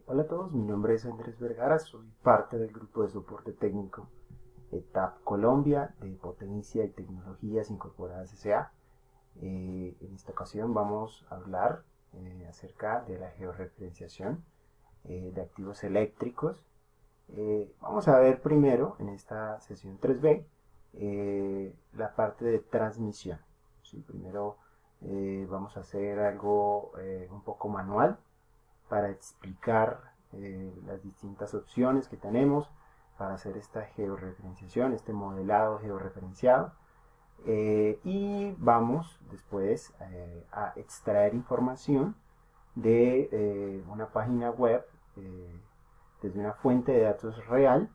Hola a todos, mi nombre es Andrés Vergara, soy parte del grupo de soporte técnico ETAP Colombia de Potencia y Tecnologías Incorporadas S.A. En esta ocasión vamos a hablar acerca de la georreferenciación de activos eléctricos. Vamos a ver primero en esta sesión 3B la parte de transmisión. ¿Sí? Primero vamos a hacer algo un poco manual para explicar las distintas opciones que tenemos para hacer esta georreferenciación, este modelado georreferenciado. Y vamos después a extraer información de una página web desde una fuente de datos real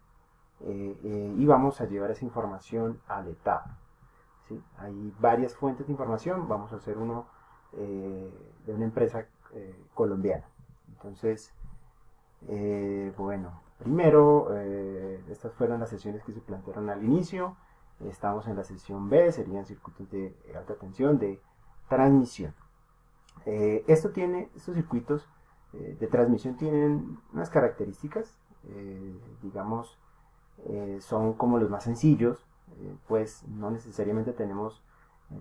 y vamos a llevar esa información al ETAP. ¿Sí? Hay varias fuentes de información, vamos a hacer uno de una empresa colombiana. Entonces, bueno, primero, estas fueron las sesiones que se plantearon al inicio. Estamos en la sesión B, serían circuitos de alta tensión de transmisión. Estos circuitos de transmisión tienen unas características, digamos, son como los más sencillos, pues no necesariamente tenemos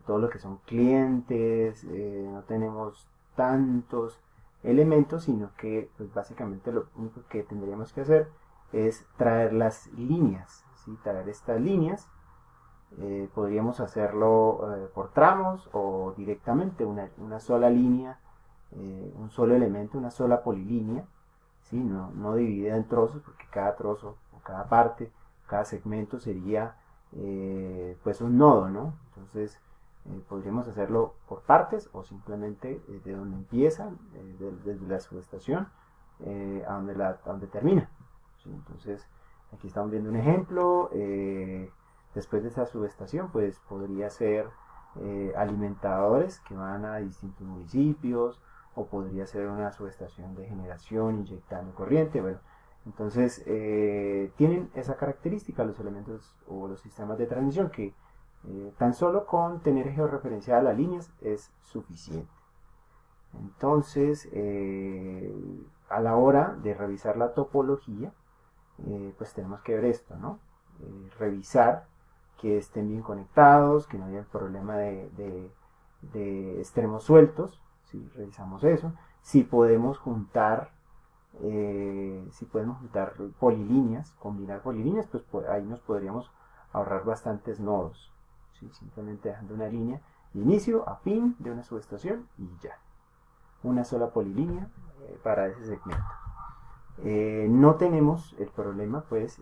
todo lo que son clientes, no tenemos tantos elementos, sino que pues básicamente lo único que tendríamos que hacer es traer las líneas, ¿sí? Traer estas líneas. Podríamos hacerlo por tramos o directamente una sola línea, un solo elemento, una sola polilínea, ¿sí? No dividida en trozos, porque cada trozo o cada parte, cada segmento sería pues un nodo, ¿no? Entonces podríamos hacerlo por partes o simplemente de donde empieza, desde la subestación a donde termina. ¿Sí? Entonces aquí estamos viendo un ejemplo. Después de esa subestación pues podría ser alimentadores que van a distintos municipios, o podría ser una subestación de generación inyectando corriente. Bueno, entonces tienen esa característica los elementos o los sistemas de transmisión, que tan solo con tener georreferenciadas las líneas es suficiente. Entonces, a la hora de revisar la topología, pues tenemos que ver esto, ¿no? Revisar que estén bien conectados, que no haya el problema de extremos sueltos. ¿Sí? Revisamos eso. Si podemos juntar polilíneas, combinar polilíneas, pues ahí nos podríamos ahorrar bastantes nodos. ¿Sí? Simplemente dejando una línea de inicio a fin de una subestación y ya. Una sola polilínea para ese segmento. No tenemos el problema pues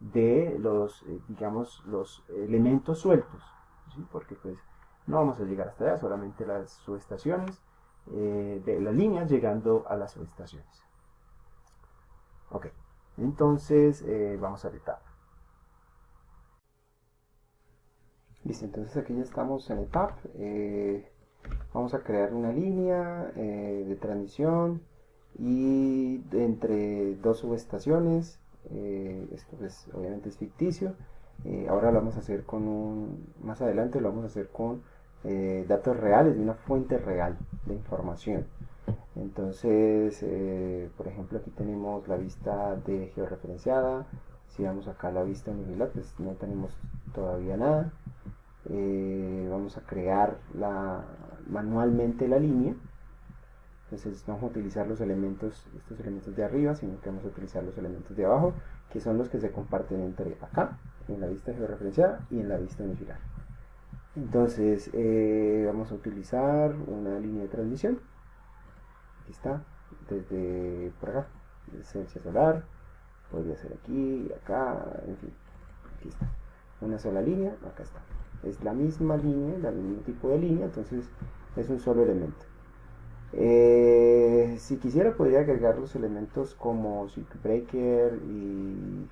de los digamos los elementos sueltos, ¿sí? Porque pues no vamos a llegar hasta allá, solamente las subestaciones de las líneas llegando a las subestaciones. Ok, entonces vamos a la etapa. Listo, entonces aquí ya estamos en etapa. Vamos a crear una línea de transmisión y entre dos subestaciones. Esto pues obviamente es ficticio. Ahora lo vamos a hacer más adelante lo vamos a hacer con datos reales de una fuente real de información. Entonces, por ejemplo, aquí tenemos la vista de georreferenciada. Si vamos acá a la vista unifilar, pues no tenemos todavía nada. Vamos a crear manualmente la línea. Entonces no vamos a utilizar estos elementos de arriba, sino que vamos a utilizar los elementos de abajo, que son los que se comparten entre acá, en la vista georreferenciada y en la vista unifilar. Entonces vamos a utilizar una línea de transmisión. Aquí está, desde por acá, de esencia solar, podría ser aquí, acá, en fin, aquí está. Una sola línea, acá está. Es la misma línea, el mismo tipo de línea, entonces es un solo elemento. Si quisiera podría agregar los elementos como circuit breaker y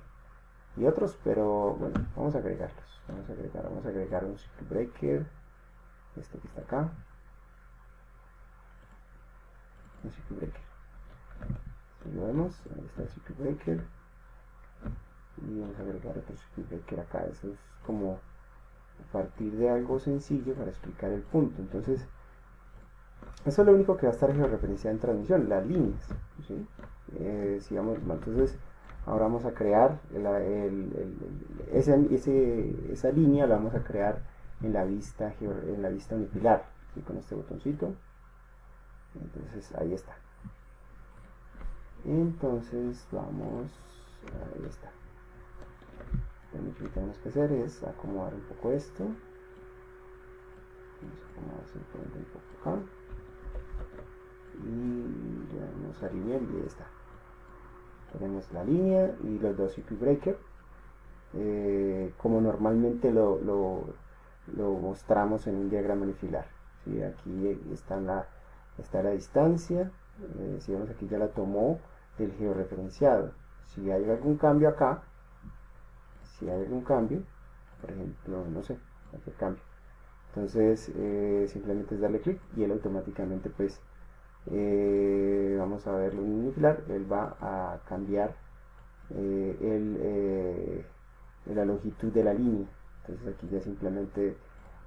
otros, pero bueno, vamos a agregarlos. Vamos a agregar un circuit breaker, este que está acá, un circuit breaker. Si lo vemos, ahí está el circuit breaker, y vamos a agregar otro circuit breaker acá. Eso es como a partir de algo sencillo para explicar el punto. Entonces eso es lo único que va a estar georreferenciado en transmisión, las líneas. ¿sí? Sigamos, entonces ahora vamos a crear esa línea, la vamos a crear en la vista unifilar, ¿sí? Con este botoncito. Entonces ahí está. Entonces vamos, ahí está. Lo que tenemos que hacer es acomodar un poco esto. Vamos a acomodar simplemente un poco acá. Y le damos a línea y ahí está. Tenemos la línea y los dos circuit breaker, como normalmente lo mostramos en un diagrama unifilar, ¿sí? Aquí está la distancia, si vemos aquí ya la tomó del georreferenciado. Si hay algún cambio acá, por ejemplo, no sé, cualquier cambio, entonces simplemente es darle clic y él automáticamente, pues, vamos a verlo en unifilar, él va a cambiar la longitud de la línea. Entonces aquí ya simplemente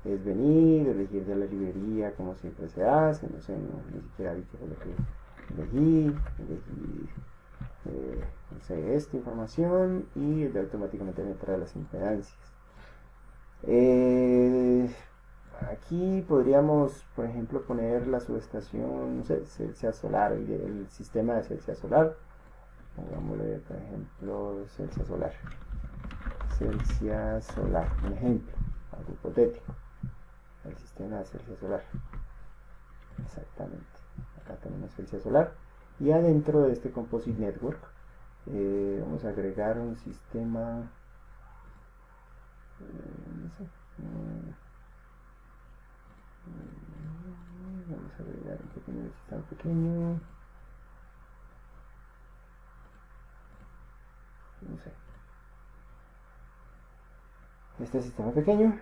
es venir, elegir de la librería como siempre se hace, no sé, ni siquiera vi qué fue lo que elegí no sé, esta información, y ya automáticamente me trae las impedancias. Aquí podríamos, por ejemplo, poner la subestación, no sé, Celsius solar, el sistema de Celsius solar. Pongámosle, por ejemplo, Celsius solar, un ejemplo, algo hipotético. El sistema de Celsius solar. Exactamente. Acá tenemos Celsius solar. Y adentro de este Composite Network vamos a agregar un sistema, no sé, vamos a agregar un pequeño sistema pequeño, no sé, este sistema pequeño.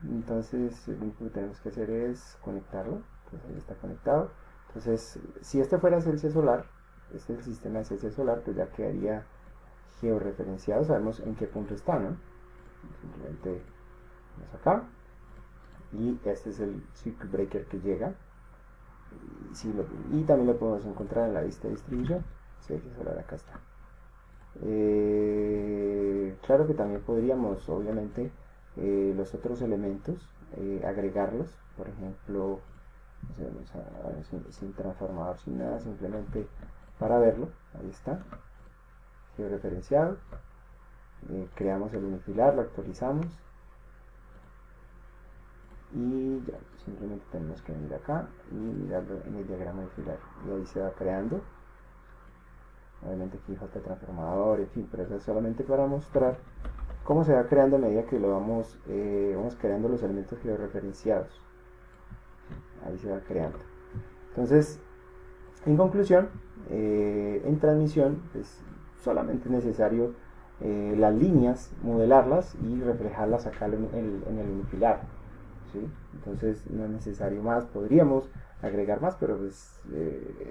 Entonces lo único que tenemos que hacer es conectarlo. Entonces ahí está conectado. Entonces, si este fuera Celsius solar, este es el sistema de Celsius solar, pues ya quedaría georreferenciado, sabemos en qué punto está, ¿no? Simplemente vamos acá, y este es el circuit breaker que llega, y también lo podemos encontrar en la vista de distribución. Celsius solar, acá está. Claro que también podríamos, obviamente, los otros elementos, agregarlos, por ejemplo, no sé, vamos a ver, sin transformador, sin nada, simplemente para verlo. Ahí está, georreferenciado. Creamos el unifilar, lo actualizamos y ya, simplemente tenemos que venir acá y mirarlo en el diagrama unifilar, y ahí se va creando. Obviamente aquí falta transformador, en fin, pero eso es solamente para mostrar cómo se va creando a medida que lo vamos creando los elementos georreferenciados. Ahí se va creando. Entonces, en conclusión, en transmisión, pues solamente es necesario las líneas, modelarlas y reflejarlas acá en el unifilar, ¿sí? Entonces no es necesario más, podríamos agregar más, pero pues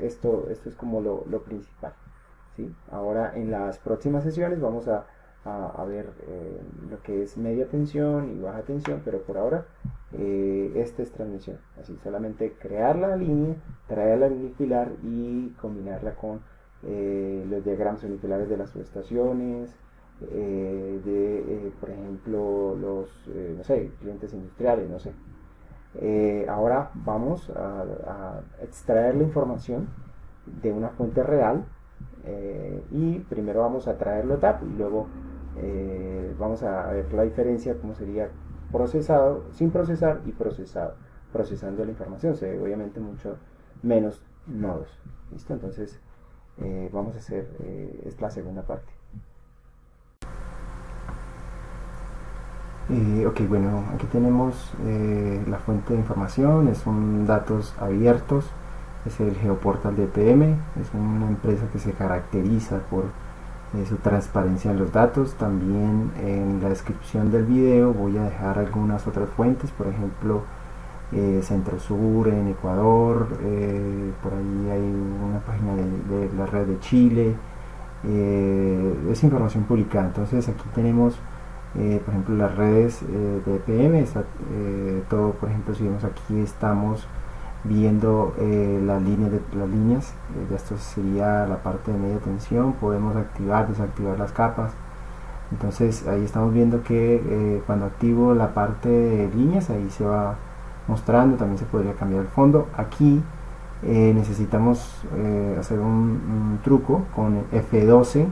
esto es como lo principal, ¿sí? Ahora en las próximas sesiones vamos a ver lo que es media tensión y baja tensión, pero por ahora esta es transmisión. Así, solamente crear la línea, traerla al unifilar y combinarla con los diagramas unifilares de las subestaciones, por ejemplo, los no sé, clientes industriales, no sé. Ahora vamos a extraer la información de una fuente real, y primero vamos a traerlo TAP y luego vamos a ver la diferencia, cómo sería procesado, sin procesar, y procesado. Procesando la información se ve obviamente mucho menos nodos. ¿Listo? Entonces vamos a hacer es la segunda parte. Ok, bueno, aquí tenemos la fuente de información, son datos abiertos, es el Geoportal de EPM, es una empresa que se caracteriza por su transparencia en los datos. También en la descripción del video voy a dejar algunas otras fuentes, por ejemplo Centrosur en Ecuador, por ahí hay una página de la red de Chile, es información publicada. Entonces aquí tenemos por ejemplo las redes de EPM, está todo. Por ejemplo, si vemos aquí, estamos viendo las líneas. Ya esto sería la parte de media tensión. Podemos activar, desactivar las capas. Entonces ahí estamos viendo que cuando activo la parte de líneas, ahí se va mostrando. También se podría cambiar el fondo. Aquí necesitamos hacer un truco con F12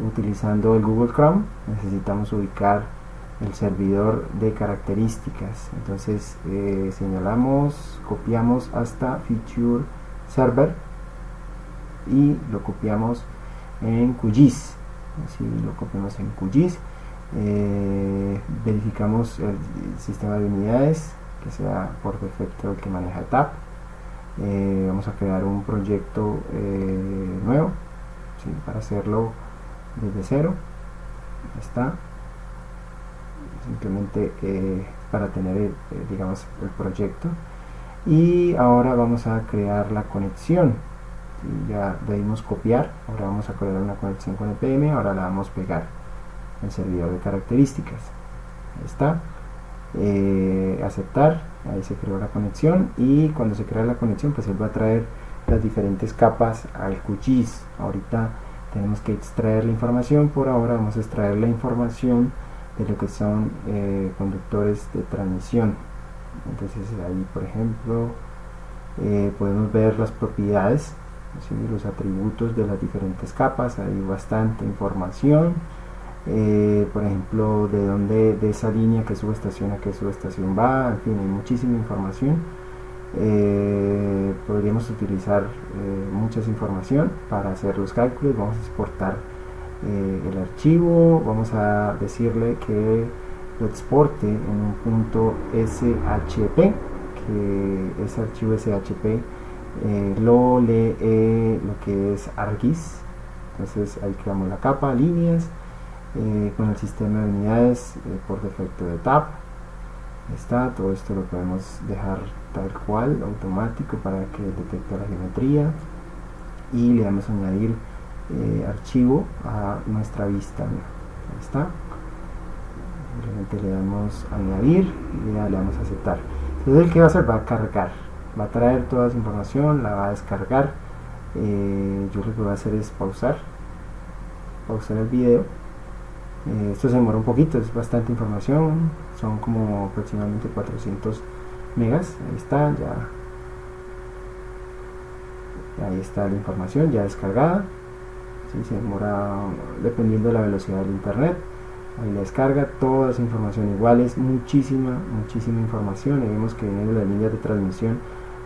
utilizando el Google Chrome. Necesitamos ubicar el servidor de características. Entonces señalamos, copiamos hasta Feature Server y lo copiamos en QGIS. Así lo copiamos en QGIS. Verificamos el sistema de unidades, que sea por defecto el que maneja TAP. Vamos a crear un proyecto nuevo, ¿sí? Para hacerlo desde cero. Ahí está. Simplemente para tener digamos el proyecto. Y ahora vamos a crear la conexión. Ya debimos copiar, ahora vamos a crear una conexión con EPM. Ahora la vamos a pegar el servidor de características. Ahí está. Aceptar, ahí se creó la conexión, y cuando se crea la conexión pues él va a traer las diferentes capas al QGIS. Ahorita tenemos que extraer la información. Por ahora vamos a extraer la información de lo que son conductores de transmisión. Entonces ahí, por ejemplo, podemos ver las propiedades, ¿sí? Los atributos de las diferentes capas. Hay bastante información. Por ejemplo, de esa línea, qué subestación a qué subestación va. En fin, hay muchísima información. Podríamos utilizar mucha información para hacer los cálculos. Vamos a exportar el archivo. Vamos a decirle que lo exporte en un punto SHP, que ese archivo SHP lo lee lo que es ArcGIS. Entonces ahí creamos la capa, líneas, con el sistema de unidades por defecto de TAP. Está, todo esto lo podemos dejar tal cual, automático, para que detecte la geometría, y le damos a añadir archivo a nuestra vista. Ahí está. Simplemente le damos a añadir y le damos a aceptar. Entonces, el que va a hacer, va a cargar, va a traer toda esa información, la va a descargar. Yo lo que voy a hacer es pausar el video. Esto se demora un poquito, es bastante información, son como aproximadamente 400 megas. Ahí está, ahí está la información ya descargada. ¿Sí? Se demora dependiendo de la velocidad del internet. Ahí la descarga, toda esa información. Igual es muchísima información. Ahí vemos que vienen las líneas de transmisión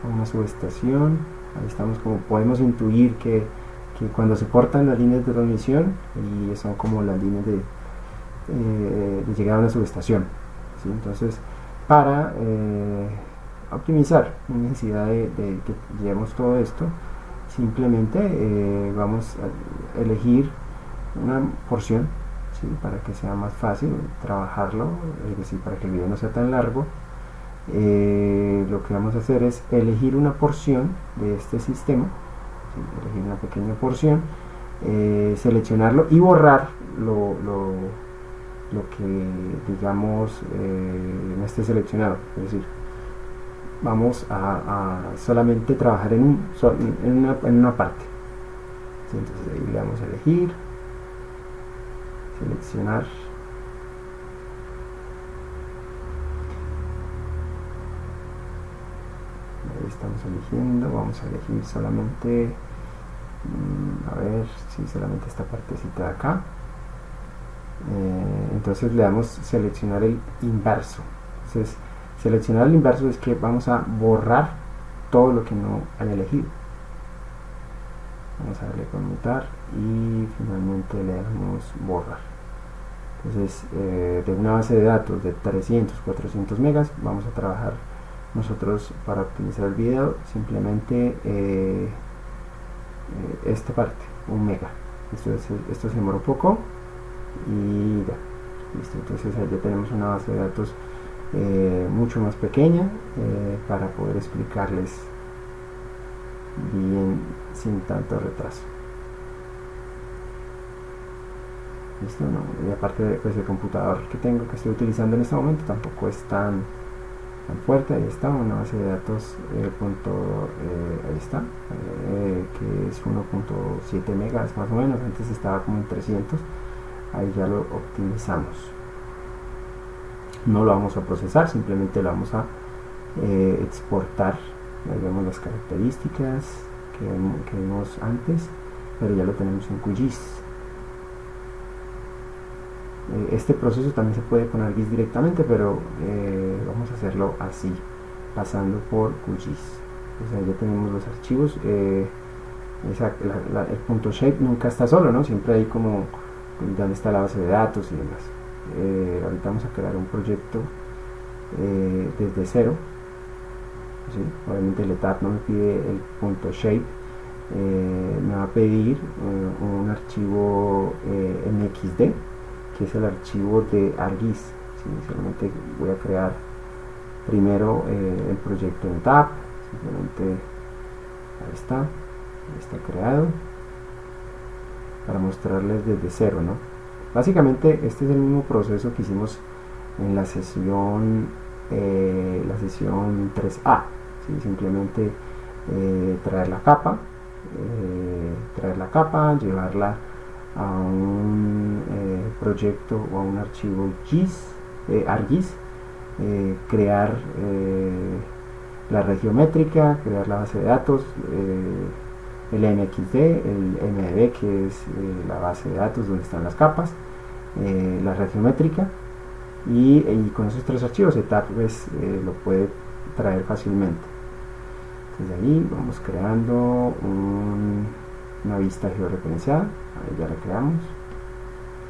a una subestación. Ahí estamos, como podemos intuir que cuando se cortan las líneas de transmisión, y son como las líneas de llegada a una subestación, ¿sí? Entonces, para optimizar la necesidad de que llevemos todo esto, simplemente vamos a elegir una porción, ¿sí? Para que sea más fácil trabajarlo, es decir, para que el video no sea tan largo. Lo que vamos a hacer es elegir una porción de este sistema, ¿sí? Elegir una pequeña porción, seleccionarlo y borrar lo que digamos no esté seleccionado. Es decir, vamos a solamente trabajar en una parte. ¿Sí? Entonces ahí le damos a elegir, seleccionar, ahí estamos eligiendo. Vamos a elegir solamente a ver si solamente esta partecita de acá. Entonces le damos seleccionar el inverso. Entonces, seleccionar el inverso es que vamos a borrar todo lo que no haya elegido. Vamos a darle conmutar y finalmente le damos borrar. Entonces, de una base de datos de 300-400 megas, vamos a trabajar nosotros para optimizar el video simplemente esta parte, 1 mega. Esto se demora un poco y ya, listo. Entonces ahí ya tenemos una base de datos mucho más pequeña para poder explicarles bien sin tanto retraso. Listo, ¿no? Y aparte, pues el computador que estoy utilizando en este momento tampoco es tan tan fuerte. Ahí está, una base de datos ahí está, que es 1.7 megas más o menos, antes estaba como en 300. Ahí ya lo optimizamos. No lo vamos a procesar, simplemente lo vamos a exportar. Ahí vemos las características que vimos antes, pero ya lo tenemos en QGIS. Este proceso también se puede con ArcGIS directamente, pero vamos a hacerlo así, pasando por QGIS. Entonces ya tenemos los archivos. El punto shape nunca está solo, ¿no? Siempre hay como donde está la base de datos y demás. Ahorita vamos a crear un proyecto desde cero. ¿Sí? Obviamente el etap no me pide el punto shape, me va a pedir un archivo mxd, que es el archivo de ArcGIS. ¿Sí? Solamente voy a crear primero el proyecto en etap, simplemente ahí está creado, para mostrarles desde cero, ¿no? Básicamente este es el mismo proceso que hicimos en la sesión 3A. ¿Sí? Simplemente traer la capa, llevarla a un proyecto o a un archivo ArcGIS, crear la red geométrica, crear la base de datos, el MXD, el MDB, que es la base de datos donde están las capas, la red geométrica, y con esos tres archivos etap lo puede traer fácilmente. Entonces ahí vamos creando una vista georreferenciada. Ahí ya la creamos.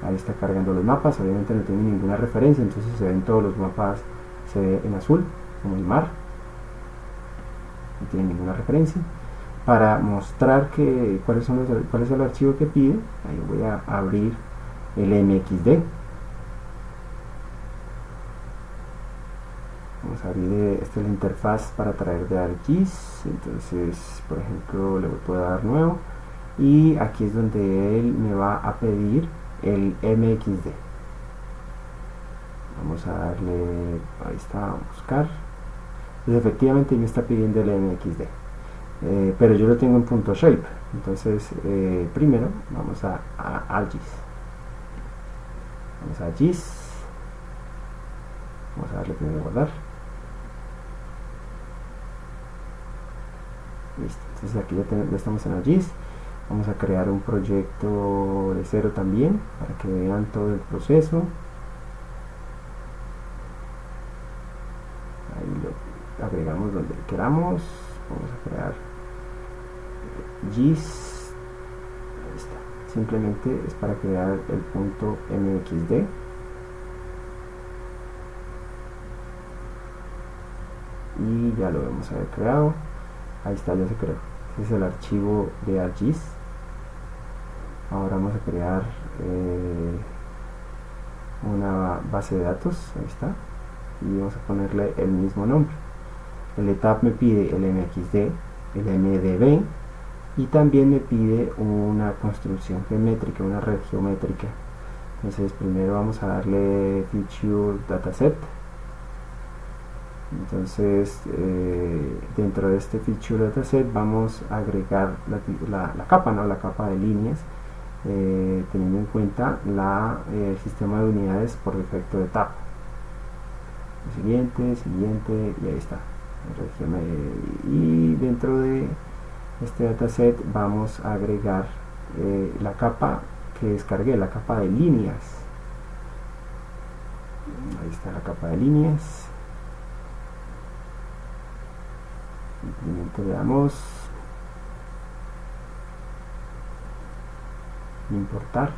Ahí está cargando los mapas. Obviamente no tiene ninguna referencia, entonces se ven todos los mapas, se ve en azul, como el mar. No tiene ninguna referencia. Para mostrar cuál es el archivo que pide, ahí voy a abrir el MXD. Vamos a abrir, esta es la interfaz para traer de ArcGIS. Entonces, por ejemplo, le puedo dar nuevo, y aquí es donde él me va a pedir el MXD. Vamos a darle, ahí está, a buscar. Entonces efectivamente me está pidiendo el MXD, pero yo lo tengo en punto shape. Entonces primero vamos a ArcGIS, vamos a ArcGIS, vamos a darle primero a guardar. Listo, entonces aquí ya estamos en ArcGIS. Vamos a crear un proyecto de cero también, para que vean todo el proceso. Ahí lo agregamos donde queramos. Vamos a crear GIS. Ahí está. Simplemente es para crear el punto MXD. Y ya lo debemos haber creado. Ahí está, ya se creó. Este es el archivo de ArcGIS. Ahora vamos a crear una base de datos. Ahí está. Y vamos a ponerle el mismo nombre. El etap me pide el MXD, el MDB, y también me pide una construcción geométrica, una red geométrica. Entonces primero vamos a darle feature dataset. Entonces dentro de este feature dataset vamos a agregar la capa, ¿no? La capa de líneas, teniendo en cuenta el sistema de unidades por defecto de etap. Siguiente, y ahí está. Y dentro de este dataset vamos a agregar la capa que descargué, la capa de líneas. Ahí está la capa de líneas. Simplemente le damos importar.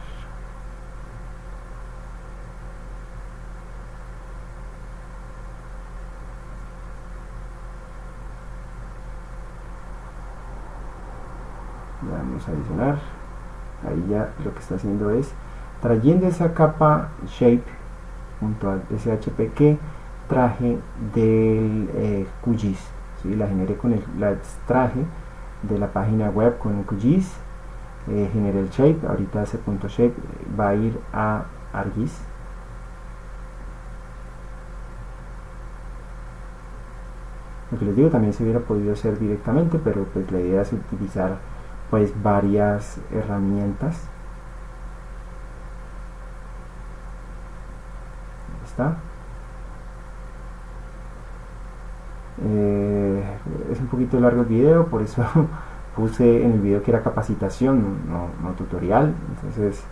Le damos a adicionar. Ahí ya lo que está haciendo es trayendo esa capa shape.shp que traje del QGIS. ¿Sí? La generé la extraje de la página web con el QGIS, generé el shape. Ahorita ese punto shape va a ir a ArcGIS. Lo que les digo, también se hubiera podido hacer directamente, pero pues la idea es utilizar pues varias herramientas. Ahí está. Es un poquito largo el video, por eso puse en el video que era capacitación, no tutorial. Entonces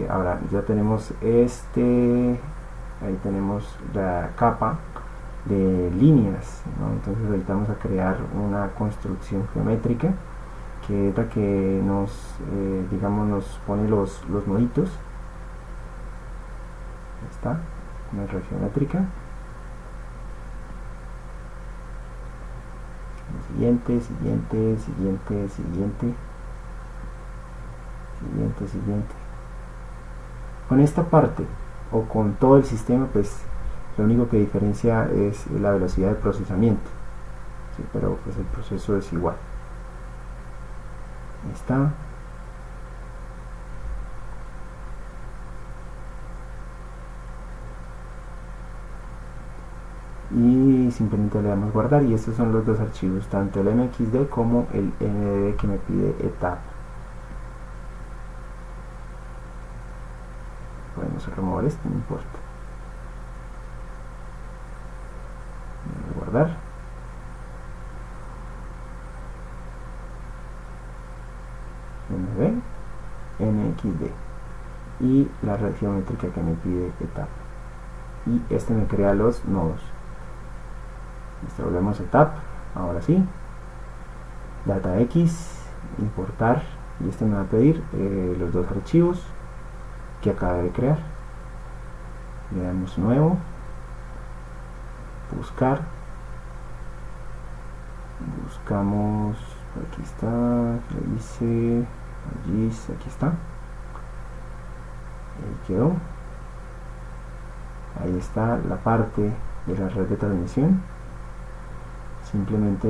ahora ya tenemos ahí tenemos la capa de líneas, ¿no? Entonces ahorita vamos a crear una construcción geométrica que es la que nos digamos nos pone los noditos. Ahí está, una red geométrica. Siguiente, siguiente, siguiente, siguiente, siguiente, siguiente. Con esta parte o con todo el sistema, pues lo único que diferencia es la velocidad de procesamiento, ¿sí? Pero pues el proceso es igual. Ahí está. Y simplemente le damos guardar, y estos son los dos archivos, tanto el mxd como el mdd que me pide etap. Podemos remover esto, no importa. Guardar. md, mxd y la red geométrica que me pide etap, y este me crea los nodos. Volvemos a etap, ahora sí, data x, importar, y este me va a pedir los dos archivos que acabé de crear. Le damos nuevo, buscar, buscamos, aquí está, le dice, allí, aquí está, ahí quedó, ahí está la parte de la red de transmisión. Simplemente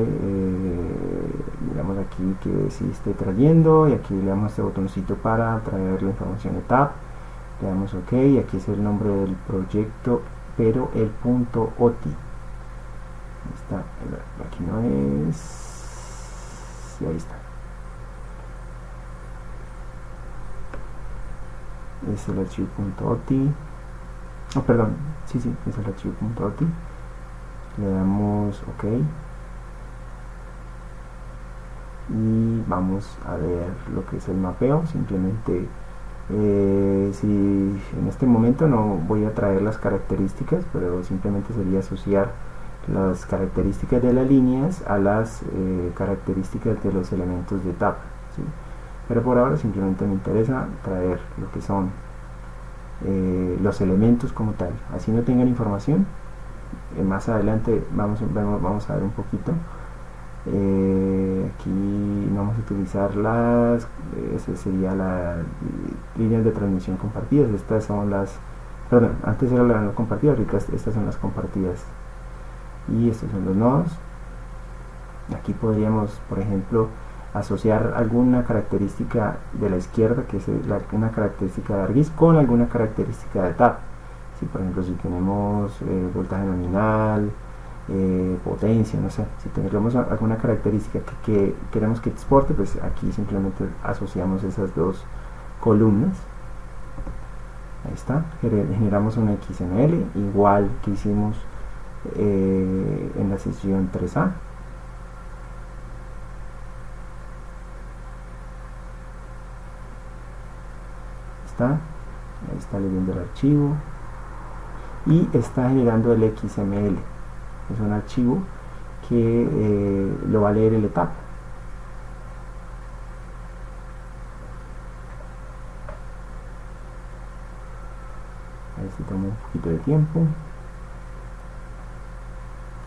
miramos aquí que sí esté trayendo, y aquí le damos este botoncito para traer la información etap, le damos ok, y aquí es el nombre del proyecto, pero el punto .oti está, aquí no es, sí, ahí está, es el archivo .oti, oh, perdón, sí, es el archivo .oti, le damos ok, y vamos a ver lo que es el mapeo. Simplemente si en este momento no voy a traer las características, pero simplemente sería asociar las características de las líneas a las características de los elementos de etapa, ¿sí? Pero por ahora simplemente me interesa traer lo que son los elementos como tal, así no tengan información. Más adelante vamos a ver un poquito. Aquí no vamos a utilizar las sería las líneas de transmisión compartidas. Estas son las, perdón, antes era la no compartida, ahorita estas son las compartidas, y estos son los nodos. Aquí podríamos, por ejemplo, asociar alguna característica de la izquierda, que es una característica de ArcGIS, con alguna característica de etap. Si por ejemplo, si tenemos voltaje nominal, potencia, no sé, si tenemos alguna característica que queremos que exporte, pues aquí simplemente asociamos esas dos columnas. Ahí está, generamos un XML igual que hicimos en la sesión 3A. Ahí está leyendo el archivo y está generando el XML. Es un archivo que lo va a leer el etap. Ahí se toma un poquito de tiempo.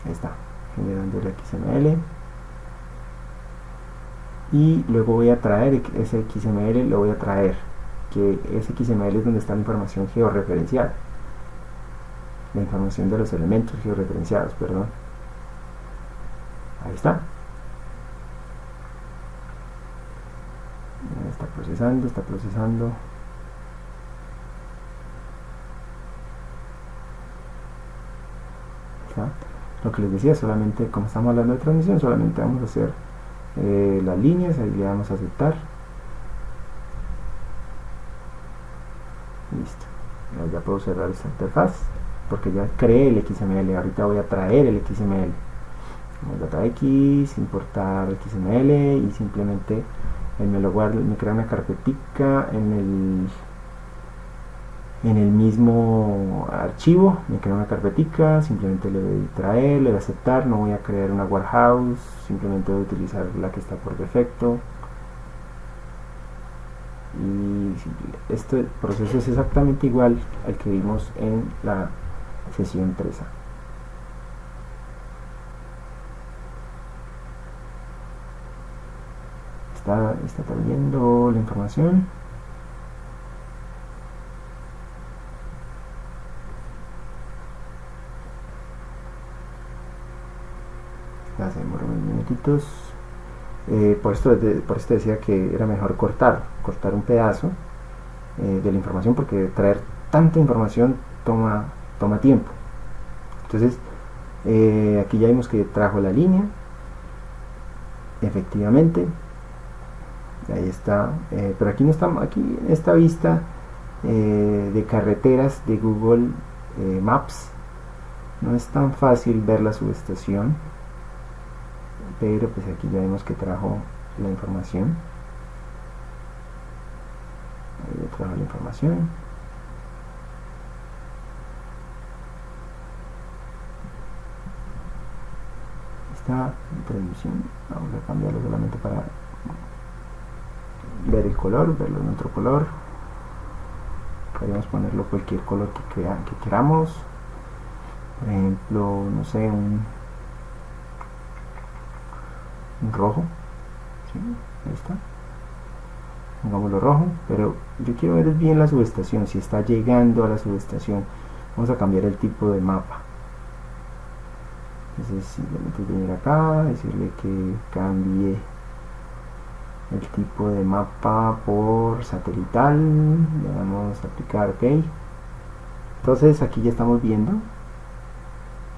Ahí está, generando el XML. Y luego voy a traer ese XML, lo voy a traer, que ese XML es donde está la información georreferenciada, la información de los elementos georreferenciados, perdón. Ahí está. Está procesando, está procesando. Está. lo que les decía, solamente como estamos hablando de transmisión, solamente vamos a hacer las líneas, ahí le damos a aceptar. Listo, ya puedo cerrar esta interfaz porque ya creé el XML. Ahorita voy a traer el XML. Data X, importar XML y simplemente él me lo guarda, me crea una carpetica en el mismo archivo, me crea una carpetica, simplemente le doy traer, le doy aceptar, no voy a crear una warehouse, simplemente voy a utilizar la que está por defecto. Y este proceso es exactamente igual al que vimos en la sesión 3A. Está trayendo la información. Ya se demoró unos minutitos. Por esto decía que era mejor cortar un pedazo de la información, porque traer tanta información toma tiempo. Entonces aquí ya vimos que trajo la línea, efectivamente, ahí está, pero aquí no estamos, aquí en esta vista de carreteras de Google Maps no es tan fácil ver la subestación, pero pues aquí ya vemos que trajo la información. Ahí trajo la información. Esta introducción vamos a cambiarlo solamente para ver el color, verlo en otro color. Podríamos ponerlo cualquier color que queramos, por ejemplo, no sé, un rojo, ¿sí? Ahí está, pongámoslo rojo, pero yo quiero ver bien la subestación, si está llegando a la subestación. Vamos a cambiar el tipo de mapa, entonces simplemente venir acá, decirle que cambie el tipo de mapa por satelital, le damos a aplicar OK. Entonces aquí ya estamos viendo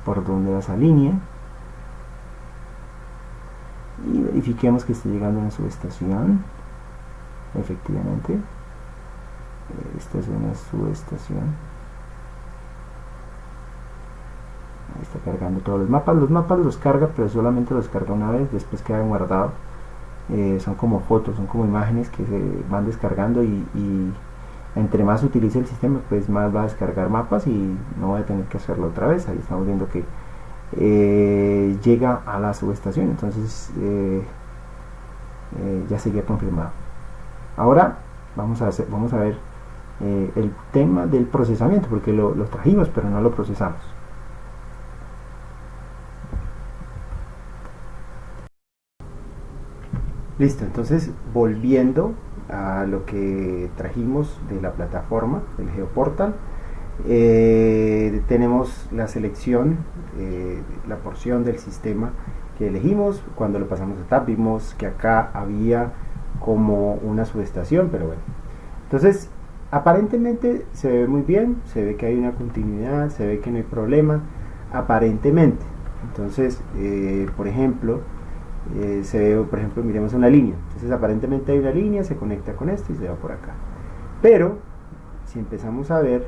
por dónde va esa línea y verifiquemos que esté llegando a una subestación. Efectivamente, esta es una subestación. Ahí está cargando todos los mapas los carga, pero solamente los carga una vez, después quedan guardados. Son como fotos, son como imágenes que se van descargando y entre más utilice el sistema, pues más va a descargar mapas y no voy a tener que hacerlo otra vez. Ahí estamos viendo que llega a la subestación, entonces ya sería confirmado. Ahora vamos a ver el tema del procesamiento, porque lo trajimos pero no lo procesamos. Listo, entonces volviendo a lo que trajimos de la plataforma del GeoPortal, tenemos la selección, la porción del sistema que elegimos. Cuando lo pasamos a Tab vimos que acá había como una subestación, pero bueno, entonces aparentemente se ve muy bien, se ve que hay una continuidad, se ve que no hay problema aparentemente. Entonces por ejemplo, se ve, por ejemplo, miremos una línea, entonces aparentemente hay una línea, se conecta con esto y se va por acá, pero si empezamos a ver,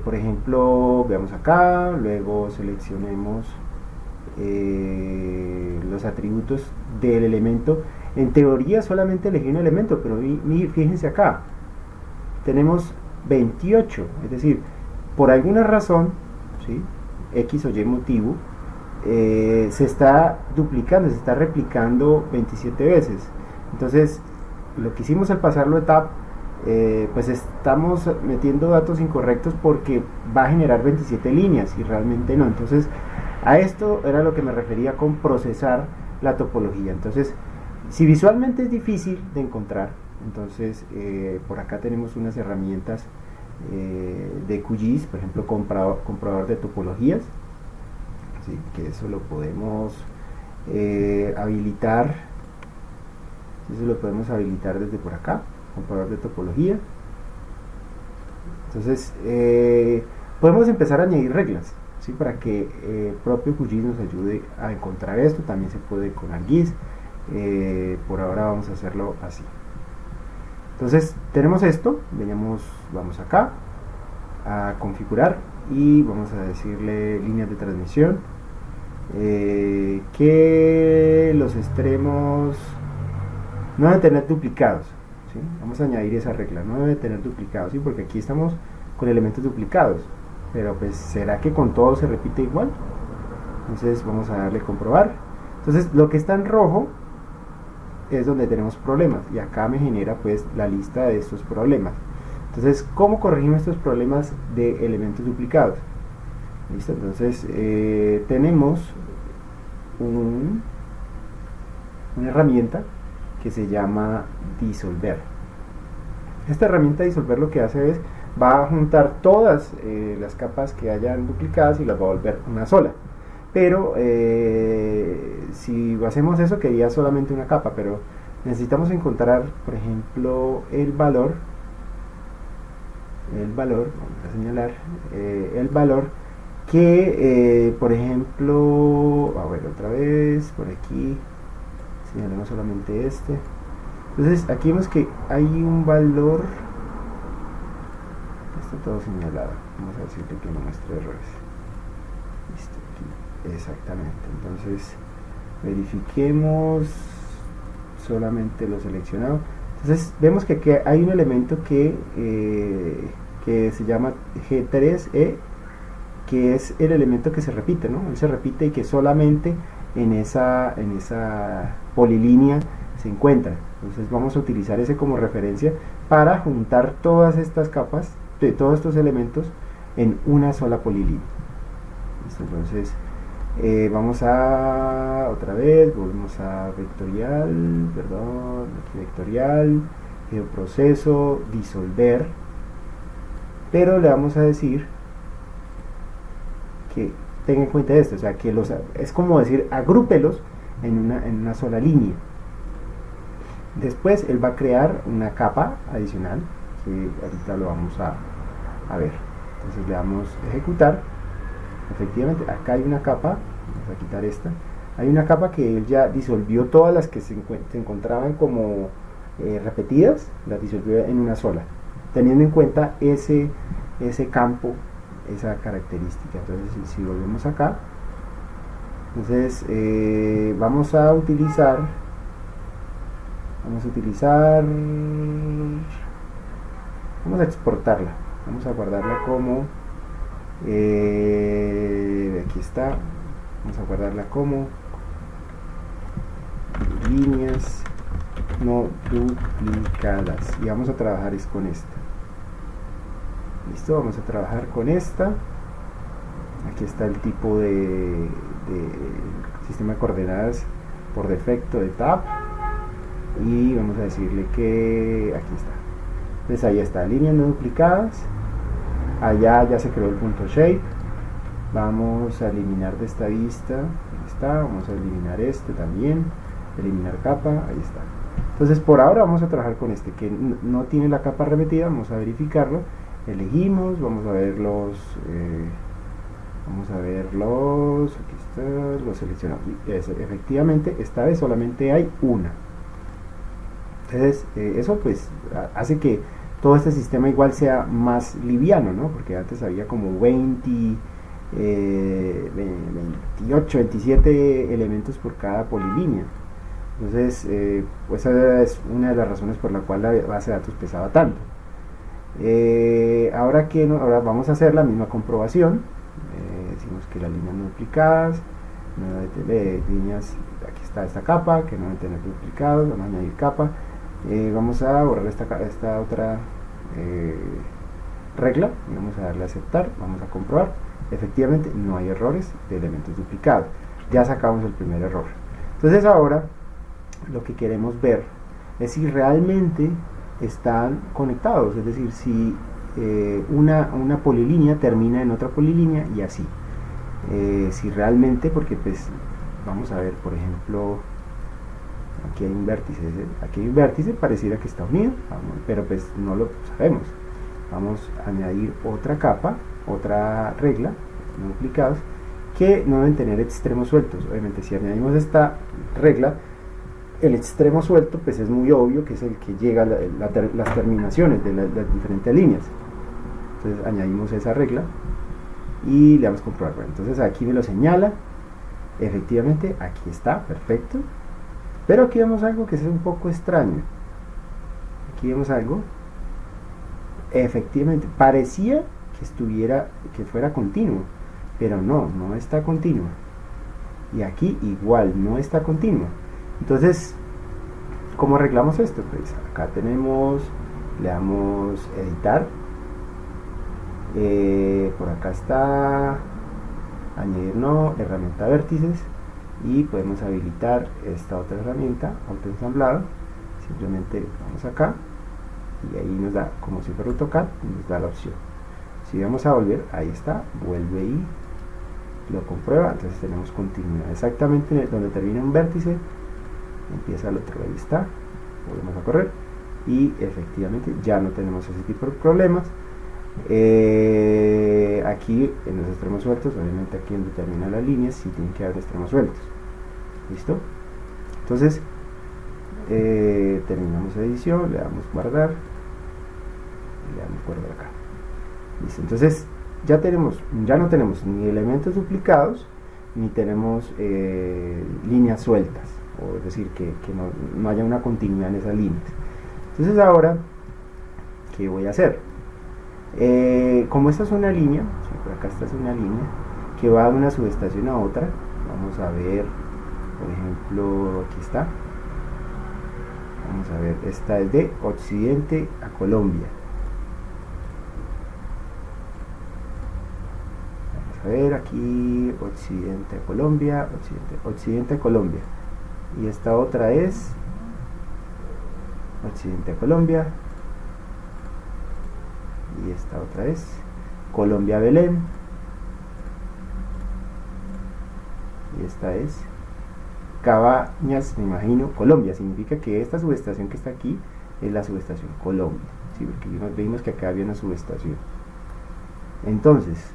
por ejemplo, veamos acá, luego seleccionemos los atributos del elemento. En teoría solamente elegí un elemento, pero fíjense acá, tenemos 28, es decir, por alguna razón, ¿sí? X o Y motivo, se está duplicando, se está replicando 27 veces. Entonces lo que hicimos al pasarlo a Tab, pues estamos metiendo datos incorrectos porque va a generar 27 líneas y realmente no. Entonces a esto era lo que me refería con procesar la topología. Entonces si visualmente es difícil de encontrar, entonces por acá tenemos unas herramientas de QGIS, por ejemplo comprador de topologías. ¿Sí? Que eso lo podemos habilitar, desde por acá, comprador de topología. Entonces podemos empezar a añadir reglas, ¿sí? Para que el propio QGIS nos ayude a encontrar esto. También se puede con ArcGIS. Por ahora vamos a hacerlo así. Entonces tenemos esto, vamos acá a configurar y vamos a decirle líneas de transmisión, que los extremos no deben tener duplicados, ¿sí? Vamos a añadir esa regla, no debe tener duplicados, ¿sí? Porque aquí estamos con elementos duplicados, pero pues ¿será que con todo se repite igual? Entonces vamos a darle comprobar. Entonces lo que está en rojo es donde tenemos problemas, y acá me genera pues la lista de estos problemas. Entonces, ¿cómo corregimos estos problemas de elementos duplicados? ¿Listo? Entonces tenemos una herramienta que se llama disolver. Esta herramienta disolver lo que hace es va a juntar todas las capas que hayan duplicadas y las va a volver una sola. Pero si hacemos eso quedaría solamente una capa, pero necesitamos encontrar, por ejemplo, el valor, vamos a señalar el valor que, por ejemplo, a ver otra vez, por aquí, señalamos solamente este. Entonces aquí vemos que hay un valor, está todo señalado, vamos a decirle que no muestre errores. Listo, aquí, exactamente. Entonces verifiquemos solamente lo seleccionado. Entonces vemos que aquí hay un elemento que se llama G3E, que es el elemento que se repite, ¿no? Él se repite y que solamente en esa polilínea se encuentra. Entonces vamos a utilizar ese como referencia para juntar todas estas capas de todos estos elementos en una sola polilínea. ¿Listo? Entonces vamos a otra vez, volvemos a vectorial, perdón, aquí vectorial, geoproceso, disolver, pero le vamos a decir que tenga en cuenta esto, o sea que es como decir agrúpelos en una sola línea. Después él va a crear una capa adicional que ahorita lo vamos a ver. Entonces le damos ejecutar. Efectivamente acá hay una capa, vamos a quitar esta, hay una capa que él ya disolvió todas las que se encontraban como repetidas, las disolvió en una sola, teniendo en cuenta ese campo, esa característica. Entonces si volvemos acá, entonces vamos a exportarla, vamos a guardarla como aquí está, vamos a guardarla como líneas no duplicadas y vamos a trabajar es con esta. Listo, vamos a trabajar con esta. Aquí está el tipo de sistema de coordenadas por defecto de TAP y vamos a decirle que aquí está. Entonces ahí está, líneas no duplicadas. Allá ya se creó el punto shape. Vamos a eliminar de esta vista, ahí está, vamos a eliminar este también, eliminar capa, ahí está. Entonces por ahora vamos a trabajar con este que no tiene la capa repetida, vamos a verificarlo, elegimos, vamos a ver aquí está, lo seleccionamos, efectivamente esta vez solamente hay una. Entonces eso pues hace que todo este sistema igual sea más liviano, ¿no? Porque antes había como 28, 27 elementos por cada polilínea. Entonces, pues esa es una de las razones por la cual la base de datos pesaba tanto. Ahora vamos a hacer la misma comprobación. Decimos que las líneas no duplicadas, líneas, aquí está esta capa, que no deben tener duplicados, vamos a añadir capa. Vamos a borrar esta otra regla y vamos a darle a aceptar, vamos a comprobar, efectivamente no hay errores de elementos duplicados, ya sacamos el primer error. Entonces ahora lo que queremos ver es si realmente están conectados, es decir, si una polilínea termina en otra polilínea y así, si realmente, porque pues vamos a ver, por ejemplo, aquí hay un vértice, pareciera que está unido, pero pues no lo sabemos. Vamos a añadir otra capa, otra regla, no duplicados, que no deben tener extremos sueltos. Obviamente si añadimos esta regla, el extremo suelto pues es muy obvio que es el que llega a las terminaciones de las diferentes líneas. Entonces añadimos esa regla y le damos a comprobar. Bueno, entonces aquí me lo señala, efectivamente aquí está, perfecto, pero aquí vemos algo que es un poco extraño. Aquí vemos algo, efectivamente parecía que fuera continuo, pero no está continuo, y aquí igual no está continuo. Entonces, ¿cómo arreglamos esto? Pues acá tenemos, le damos editar, por acá está añadir no, herramienta vértices, y podemos habilitar esta otra herramienta, autoensamblado. Simplemente vamos acá y ahí nos da, como si fuera AutoCAD, nos da la opción. Si vamos a volver, ahí está, vuelve y lo comprueba. Entonces tenemos continuidad exactamente donde termina un vértice, empieza el otro, ahí está, volvemos a correr y efectivamente ya no tenemos ese tipo de problemas. Aquí en los extremos sueltos, obviamente aquí donde termina la línea sí tienen que haber extremos sueltos. ¿Listo? Entonces terminamos edición, le damos guardar y le damos guardar acá. Listo, entonces ya no tenemos ni elementos duplicados ni tenemos líneas sueltas, o es decir que no haya una continuidad en esas líneas. Entonces ahora, ¿qué voy a hacer? Como esta es una línea, por acá esta es una línea que va de una subestación a otra, vamos a ver, por ejemplo, aquí está, vamos a ver, esta es de Occidente a Colombia. Vamos a ver aquí, Occidente a Colombia, Occidente a Colombia, y esta otra es Occidente a Colombia, y esta otra es Colombia Belén, y esta es Cabañas, me imagino, Colombia. Significa que esta subestación que está aquí es la subestación Colombia, ¿sí? Porque vimos que acá había una subestación. Entonces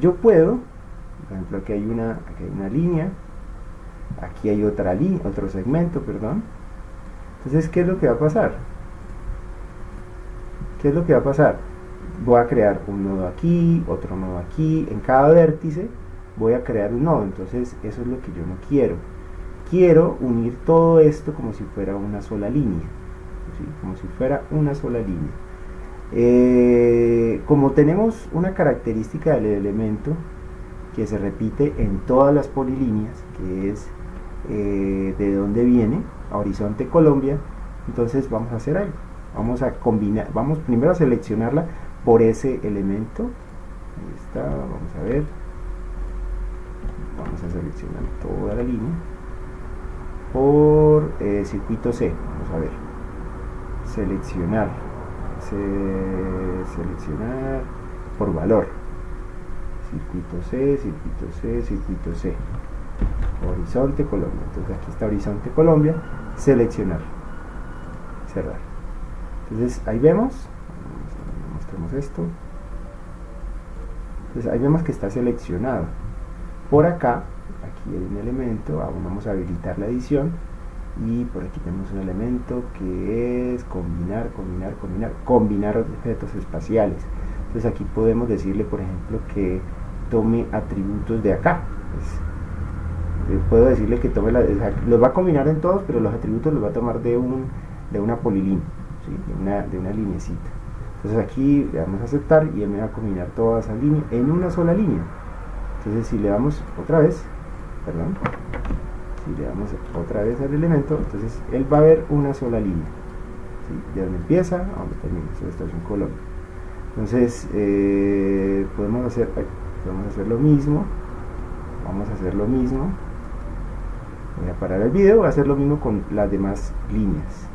yo puedo, por ejemplo, aquí hay una línea, aquí hay otra línea, otro segmento, perdón. Entonces, ¿qué es lo que va a pasar? ¿Qué es lo que va a pasar? Voy a crear un nodo aquí, otro nodo aquí, en cada vértice voy a crear un nodo. Entonces eso es lo que yo no quiero. Quiero unir todo esto como si fuera una sola línea, ¿sí? Como si fuera una sola línea. Como tenemos una característica del elemento que se repite en todas las polilíneas, que es de dónde viene, a Horizonte Colombia, entonces vamos a hacer algo. Vamos a combinar, vamos primero a seleccionarla por ese elemento. Ahí está, vamos a ver. Vamos a seleccionar toda la línea por circuito C. Vamos a ver. Seleccionar por valor. Circuito C, circuito C, circuito C. Horizonte Colombia. Entonces aquí está Horizonte Colombia. Seleccionar. Cerrar. Entonces ahí vemos, mostremos esto. Entonces ahí vemos que está seleccionado. Por acá, aquí hay un elemento, aún vamos a habilitar la edición, y por aquí tenemos un elemento que es combinar objetos espaciales. Entonces aquí podemos decirle, por ejemplo, que tome atributos de acá. Pues, puedo decirle que tome los va a combinar en todos, pero los atributos los va a tomar de una polilínea, ¿sí? de una linecita. Entonces aquí le damos a aceptar y él me va a combinar todas esas líneas en una sola línea. Entonces si le damos otra vez, si le damos otra vez al elemento, entonces él va a ver una sola línea, ¿sí? De donde empieza a donde termina. Esto es un Colombia. Entonces podemos hacer lo mismo. Vamos a hacer lo mismo. Voy a parar el video, voy a hacer lo mismo con las demás líneas.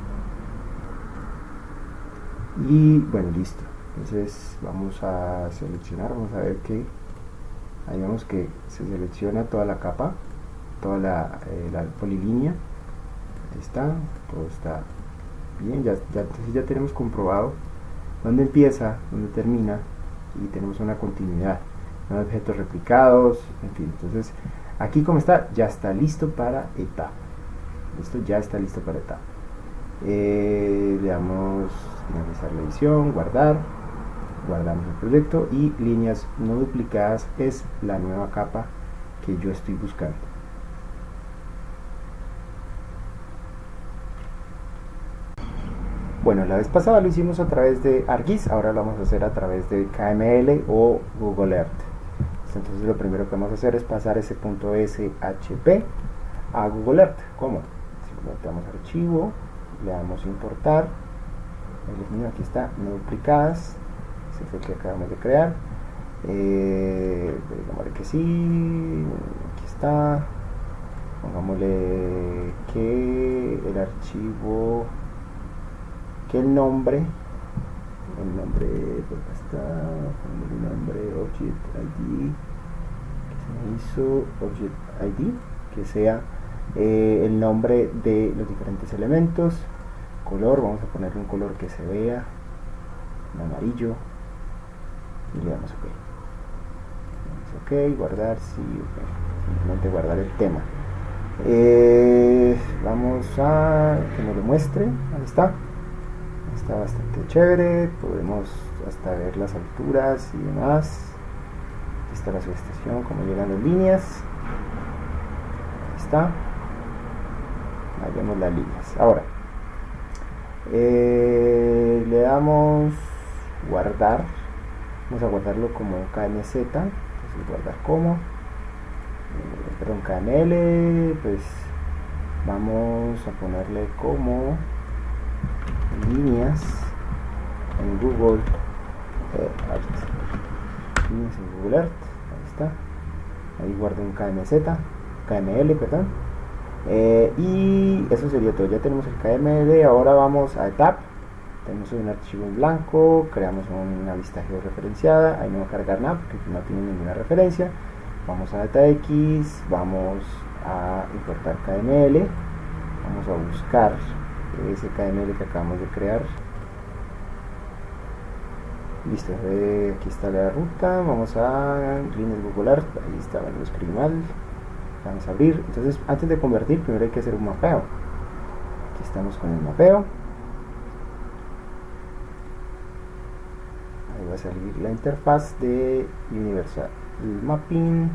Y bueno, listo. Entonces vamos a seleccionar, vamos a ver que ahí vemos que se selecciona toda la capa, toda la polilínea. Ahí está, todo está bien. Entonces ya tenemos comprobado dónde empieza, dónde termina y tenemos una continuidad, no hay objetos replicados, en fin. Entonces aquí como está, ya está listo para etapa. Esto ya está listo para etapa. Le damos finalizar la edición, guardar, guardamos el proyecto, y líneas no duplicadas es la nueva capa que yo estoy buscando. Bueno, la vez pasada lo hicimos a través de ArcGIS, ahora lo vamos a hacer a través de KML o Google Earth. Entonces lo primero que vamos a hacer es pasar ese punto SHP a Google Earth. ¿Cómo? Simplemente damos archivo, le damos importar, aquí está, no duplicadas, ese fue el que acabamos de crear. Pongámosle que sí, aquí está, pongámosle que el archivo, que el nombre pues está, el nombre Object ID, que se me hizo Object ID, que sea el nombre de los diferentes elementos. Color, vamos a ponerle un color que se vea, un amarillo, y le damos OK, guardar, sí, OK. Simplemente guardar el tema. Vamos a que nos lo muestre, ahí está. Está bastante chévere, podemos hasta ver las alturas y demás. Aquí está la subestación, como llegan las líneas. Ahí está. Ahí vemos las líneas. Ahora, le damos guardar. Vamos a guardarlo como KMZ. Entonces guardar como. Perdón, KML. Pues vamos a ponerle como líneas en Google Earth. Líneas en Google Earth. Ahí está. Ahí guardo un KML, perdón. Y eso sería todo. Ya tenemos el KML. Ahora vamos a etap. Tenemos un archivo en blanco. Creamos una vista georreferenciada. Ahí no va a cargar nada porque no tiene ninguna referencia. Vamos a DataX. Vamos a importar KML. Vamos a buscar ese KML que acabamos de crear. Listo, aquí está la ruta. Vamos a líneas Google Earth. Ahí está, lo escribí mal. Vamos a abrir. Entonces, antes de convertir, primero hay que hacer un mapeo. Aquí estamos con el mapeo. Ahí va a salir la interfaz de Universal Mapping.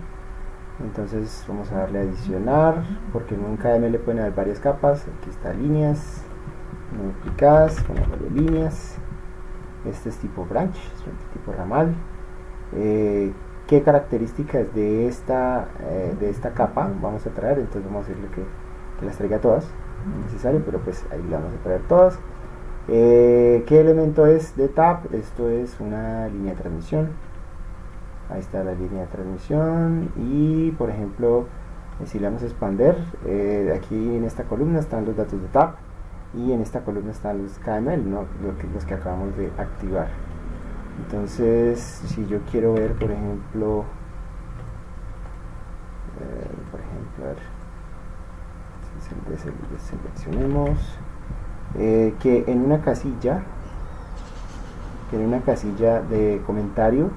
Entonces vamos a darle a adicionar, porque en un KML pueden haber varias capas. Aquí está líneas no duplicadas, pongámosle líneas. Este es tipo branch, es tipo ramal. ¿Qué características de esta capa vamos a traer? Entonces vamos a decirle que las traiga todas, no es necesario, pero pues ahí las vamos a traer todas. ¿Qué elemento es de tab? Esto es una línea de transmisión. Ahí está la línea de transmisión. Y por ejemplo, si le damos a expander, aquí en esta columna están los datos de tab, y en esta columna están los KML, ¿no? los que acabamos de activar. Entonces, si yo quiero ver, por ejemplo, a ver, seleccionemos que en una casilla de comentario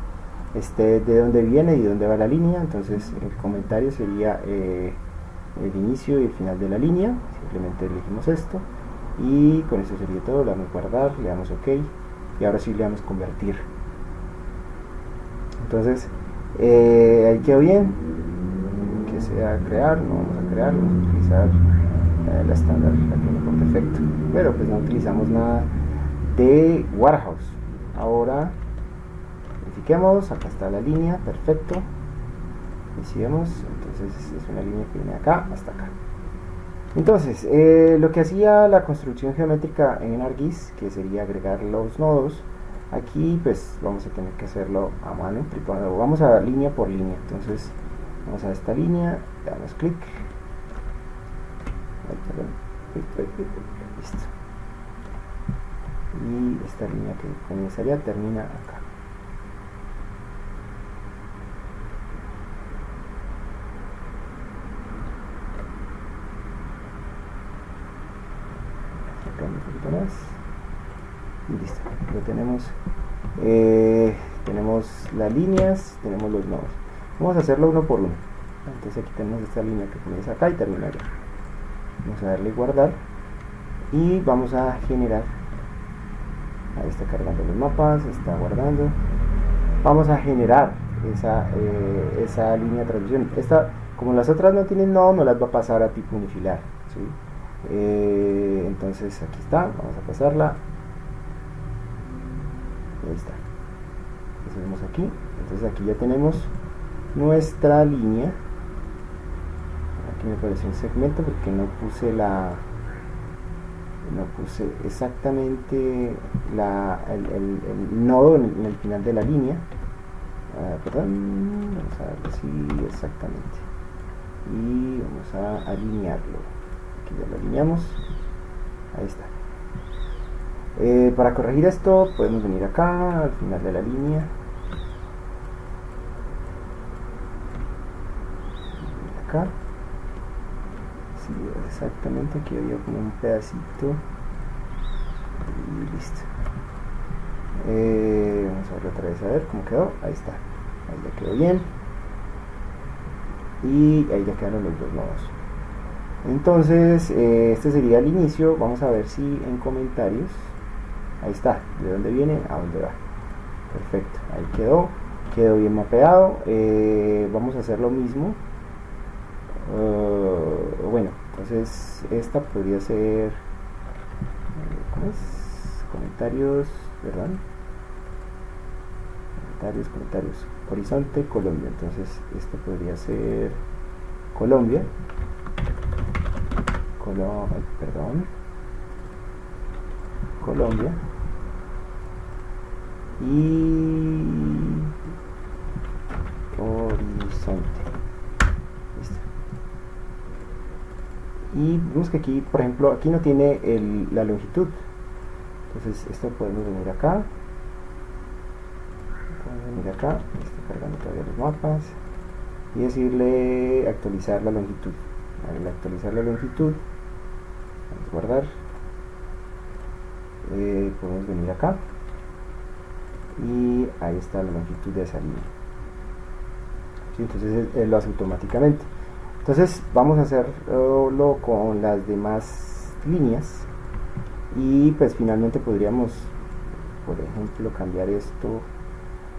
esté de dónde viene y dónde va la línea. Entonces el comentario sería el inicio y el final de la línea. Simplemente elegimos esto y con eso sería todo. Le damos guardar, le damos OK y ahora sí le damos convertir. Entonces ahí quedó bien. Que sea crear, no vamos a crear, vamos a utilizar la estándar, la que viene por defecto, pero pues no utilizamos nada de Warehouse. Ahora verifiquemos, acá está la línea, perfecto. Y si vemos, entonces es una línea que viene acá hasta acá. Entonces, lo que hacía la construcción geométrica en ArcGIS, que sería agregar los nodos, aquí pues vamos a tener que hacerlo a mano. Vamos a línea por línea. Entonces vamos a esta línea, le damos clic, listo, y esta línea que comenzaría termina acá. Un poquito más y listo, lo tenemos tenemos las líneas, tenemos los nodos. Vamos a hacerlo uno por uno. Entonces aquí tenemos esta línea que comienza acá y termina allá. Vamos a darle guardar y vamos a generar. Ahí está cargando los mapas, está guardando. Vamos a generar esa línea de transmisión. Esta, como las otras no tienen nodo, no las va a pasar a tipo unifilar, ¿sí? Entonces aquí está, vamos a pasarla. Ahí está. Vemos aquí. Entonces aquí ya tenemos nuestra línea. Aquí me apareció un segmento porque no puse exactamente el nodo en el final de la línea. Perdón, vamos a darle así exactamente y vamos a alinearlo. Aquí ya lo alineamos. Ahí está. Para corregir esto podemos venir acá al final de la línea, acá. Sí, exactamente, aquí había como un pedacito y listo. Vamos a verlo otra vez a ver cómo quedó. Ahí está, ahí ya quedó bien y ahí ya quedaron los dos nodos. Entonces este sería el inicio. Vamos a ver si en comentarios, ahí está, de dónde viene a dónde va. Perfecto, ahí quedó bien mapeado. Vamos a hacer lo mismo. Bueno, entonces esta podría ser ¿cómo es? Comentarios, ¿verdad? Comentarios, horizonte, Colombia. Entonces esto podría ser Colombia, Colombia y horizonte. Listo. Y vemos que aquí, por ejemplo, aquí no tiene la longitud. Entonces esto podemos venir acá. Está cargando todavía los mapas y decirle actualizar la longitud. Al actualizar la longitud, vamos a guardar. Podemos venir acá y ahí está la longitud de esa línea. ¿Sí? Entonces él lo hace automáticamente. Entonces vamos a hacerlo con las demás líneas y pues finalmente podríamos, por ejemplo, cambiar esto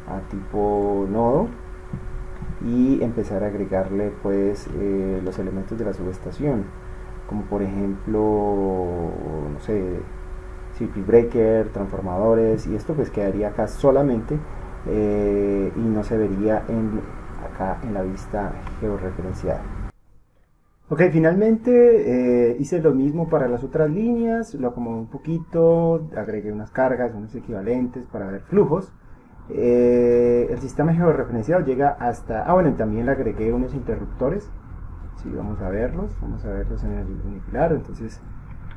a tipo nodo y empezar a agregarle pues los elementos de la subestación, como por ejemplo, no sé, circuit breaker, transformadores, y esto pues quedaría acá solamente y no se vería acá en la vista georreferenciada. Ok, finalmente hice lo mismo para las otras líneas, lo acomodé un poquito, agregué unas cargas, unos equivalentes para ver flujos. El sistema georreferenciado llega hasta... bueno, y también le agregué unos interruptores. Sí, vamos a verlos en el unifilar. Entonces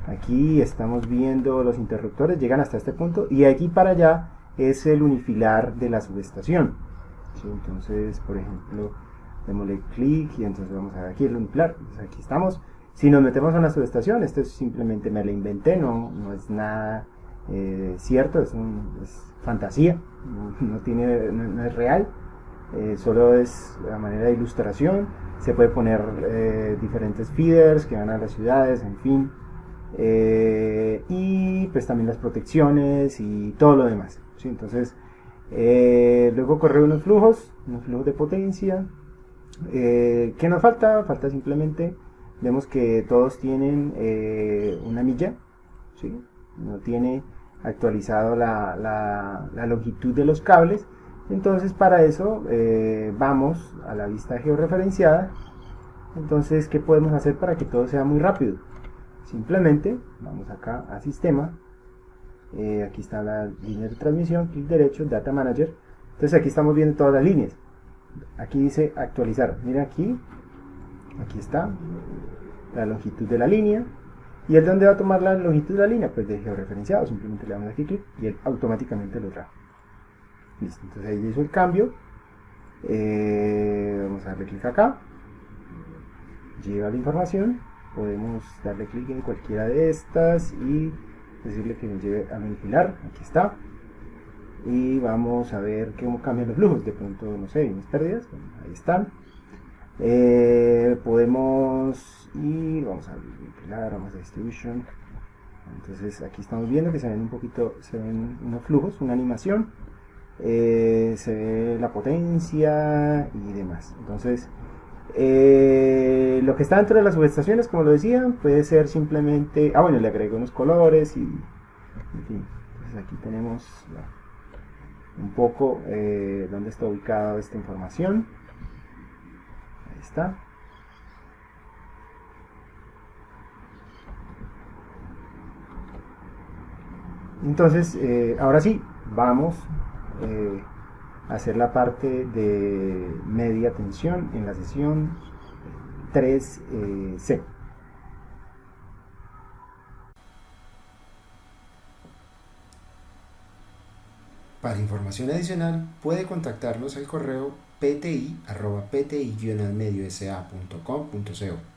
aquí estamos viendo los interruptores, llegan hasta este punto y aquí para allá es el unifilar de la subestación. ¿Sí? Entonces, por ejemplo, démosle clic y entonces vamos a ver aquí el unifilar. Entonces aquí estamos. Si nos metemos en la subestación, esto es simplemente me la inventé, no es nada cierto, es fantasía, no es real, solo es a manera de ilustración. Se puede poner diferentes feeders que van a las ciudades, en fin, y pues también las protecciones y todo lo demás, ¿sí? Entonces luego corre unos flujos de potencia. ¿Qué nos falta? Falta simplemente, vemos que todos tienen una milla, ¿sí? No tiene actualizado la longitud de los cables. Entonces para eso vamos a la vista georreferenciada. Entonces, ¿qué podemos hacer para que todo sea muy rápido? Simplemente vamos acá a sistema, aquí está la línea de transmisión, clic derecho, data manager. Entonces aquí estamos viendo todas las líneas. Aquí dice actualizar, mira aquí está la longitud de la línea. ¿Y él dónde va a tomar la longitud de la línea? Pues de georreferenciado, simplemente le damos aquí clic y él automáticamente lo trae. Listo, entonces ahí hizo el cambio. Vamos a darle clic acá, lleva la información, podemos darle clic en cualquiera de estas y decirle que nos lleve a unifilar. Aquí está. y vamos a ver cómo cambian los flujos. De pronto, no sé, bienes pérdidas, ahí están. Podemos ir, vamos a vincular, vamos a distribution. Entonces aquí estamos viendo que se ven se ven unos flujos, una animación, se ve la potencia y demás. Entonces lo que está dentro de las subestaciones, como lo decía, puede ser simplemente, bueno, le agrego unos colores y en fin. Entonces aquí tenemos un poco dónde está ubicada esta información. Ahí está. Entonces, ahora sí, vamos a hacer la parte de media tensión en la sesión 3C. Para información adicional puede contactarnos al correo pti@pti-mediosa.com.co.